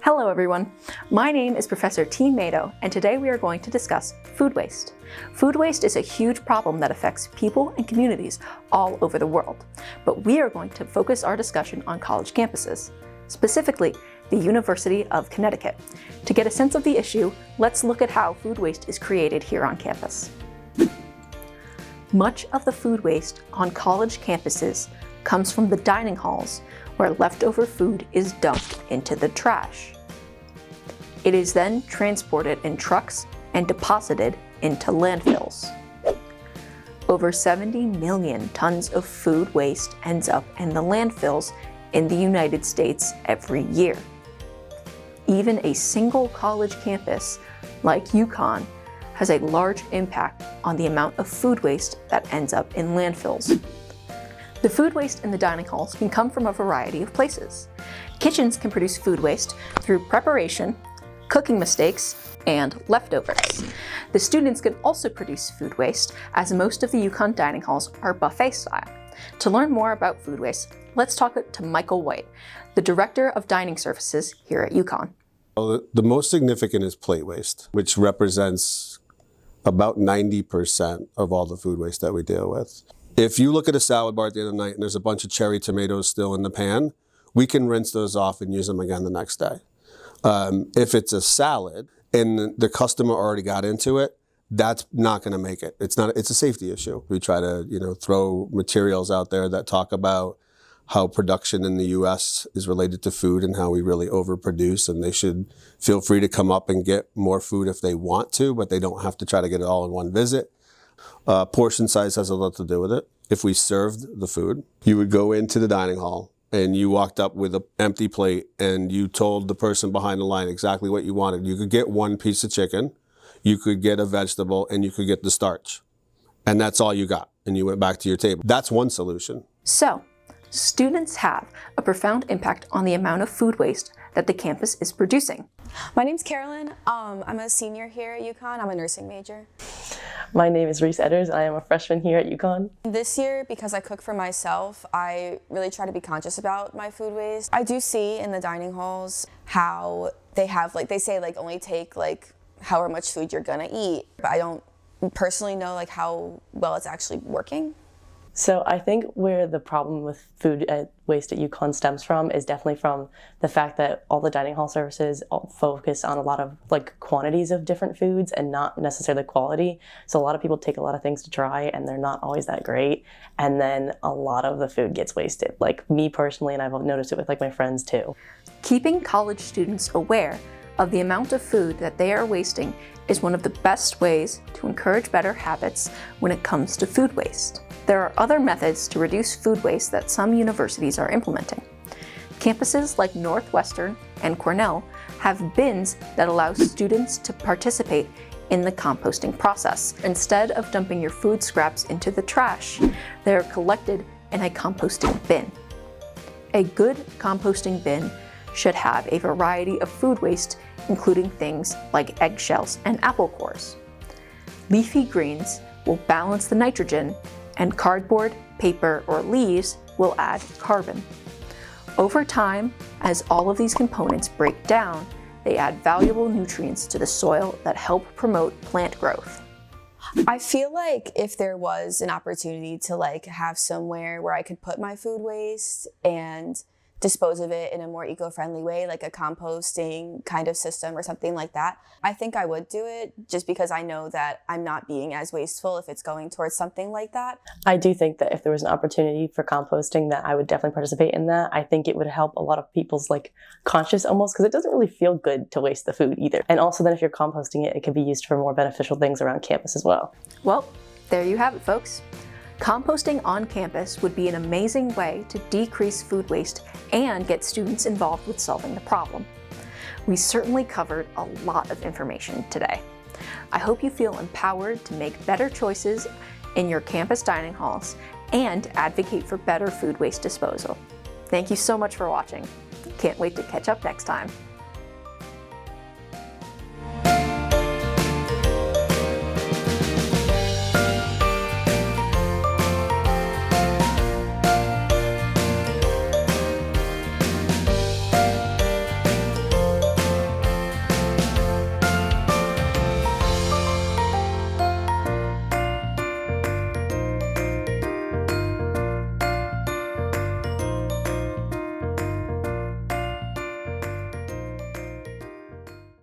Hello everyone, my name is Professor T. Mado, and today we are going to discuss food waste. Food waste is a huge problem that affects people and communities all over the world, but we are going to focus our discussion on college campuses, specifically the University of Connecticut. To get a sense of the issue, let's look at how food waste is created here on campus. Much of the food waste on college campuses comes from the dining halls, where leftover food is dumped into the trash. It is then transported in trucks and deposited into landfills. Over 70 million tons of food waste ends up in the landfills in the United States every year. Even a single college campus like UConn has a large impact on the amount of food waste that ends up in landfills. The food waste in the dining halls can come from a variety of places. Kitchens can produce food waste through preparation, cooking mistakes, and leftovers. The students can also produce food waste, as most of the UConn dining halls are buffet style. To learn more about food waste, let's talk to Michael White, the Director of Dining Services here at UConn. Well, the most significant is plate waste, which represents about 90% of all the food waste that we deal with. If you look at a salad bar at the end of the night and there's a bunch of cherry tomatoes still in the pan, we can rinse those off and use them again the next day. If it's a salad and the customer already got into it, that's not going to make it. It's a safety issue. We try to, throw materials out there that talk about how production in the U.S. is related to food and how we really overproduce, and they should feel free to come up and get more food if they want to, but they don't have to try to get it all in one visit. Portion size has a lot to do with it. If we served the food, you would go into the dining hall and you walked up with an empty plate and you told the person behind the line exactly what you wanted. You could get one piece of chicken, you could get a vegetable, and you could get the starch. And that's all you got. And you went back to your table. That's one solution. So, students have a profound impact on the amount of food waste that the campus is producing. My name's Carolyn. I'm a senior here at UConn. I'm a nursing major. My name is Reese Edders. I am a freshman here at UConn. This year, because I cook for myself, I really try to be conscious about my food waste. I do see in the dining halls how they have, they say, only take, however much food you're gonna eat. But I don't personally know, how well it's actually working. So I think where the problem with food waste at UConn stems from is definitely from the fact that all the dining hall services focus on a lot of quantities of different foods and not necessarily quality. So a lot of people take a lot of things to try and they're not always that great. And then a lot of the food gets wasted. Like me personally, and I've noticed it with my friends too. Keeping college students aware of the amount of food that they are wasting is one of the best ways to encourage better habits when it comes to food waste. There are other methods to reduce food waste that some universities are implementing. Campuses like Northwestern and Cornell have bins that allow students to participate in the composting process. Instead of dumping your food scraps into the trash, they are collected in a composting bin. A good composting bin should have a variety of food waste, including things like eggshells and apple cores. Leafy greens will balance the nitrogen, and cardboard, paper, or leaves will add carbon. Over time, as all of these components break down, they add valuable nutrients to the soil that help promote plant growth. I feel like if there was an opportunity to have somewhere where I could put my food waste and dispose of it in a more eco-friendly way, like a composting kind of system or something like that, I think I would do it just because I know that I'm not being as wasteful if it's going towards something like that. I do think that if there was an opportunity for composting, that I would definitely participate in that. I think it would help a lot of people's conscience almost, because it doesn't really feel good to waste the food either. And also then if you're composting it, it could be used for more beneficial things around campus as well. Well, there you have it, folks. Composting on campus would be an amazing way to decrease food waste and get students involved with solving the problem. We certainly covered a lot of information today. I hope you feel empowered to make better choices in your campus dining halls and advocate for better food waste disposal. Thank you so much for watching. Can't wait to catch up next time.